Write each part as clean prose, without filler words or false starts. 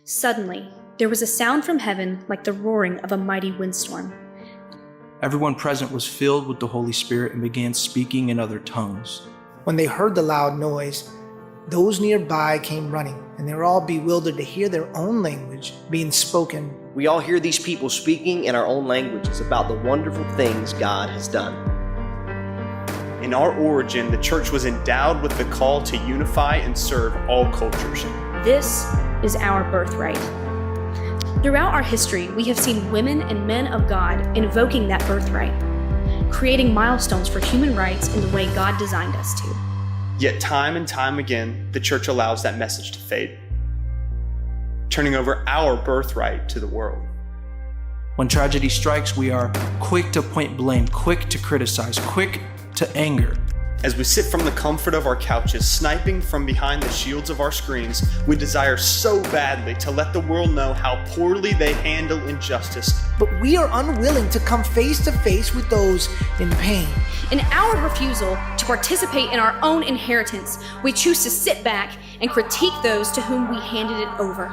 Suddenly, there was a sound from heaven like the roaring of a mighty windstorm. Everyone present was filled with the Holy Spirit and began speaking in other tongues. When they heard the loud noise, those nearby came running, and they were all bewildered to hear their own language being spoken. We all hear these people speaking in our own languages about the wonderful things God has done. In our origin, the church was endowed with the call to unify and serve all cultures. This is our birthright. Throughout our history, we have seen women and men of God invoking that birthright, creating milestones for human rights in the way God designed us to. Yet time and time again, the church allows that message to fade, turning over our birthright to the world. When tragedy strikes, we are quick to point blame, quick to criticize, quick to anger. As we sit from the comfort of our couches, sniping from behind the shields of our screens, we desire so badly to let the world know how poorly they handle injustice. But we are unwilling to come face to face with those in pain. In our refusal to participate in our own inheritance, we choose to sit back and critique those to whom we handed it over.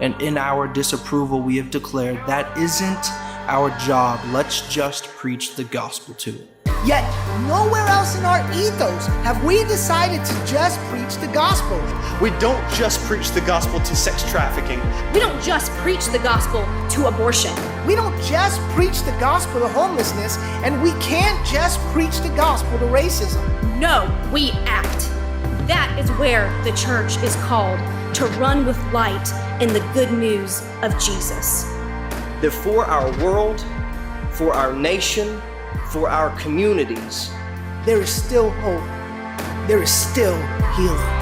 And in our disapproval, we have declared that isn't our job. Let's just preach the gospel to it. Yet, nowhere else in our ethos have we decided to just preach the gospel. We don't just preach the gospel to sex trafficking. We don't just preach the gospel to abortion. We don't just preach the gospel to homelessness, and we can't just preach the gospel to racism. No, we act. That is where the church is called to run with light in the good news of Jesus. That for our world, for our nation, for our communities, there is still hope. There is still healing.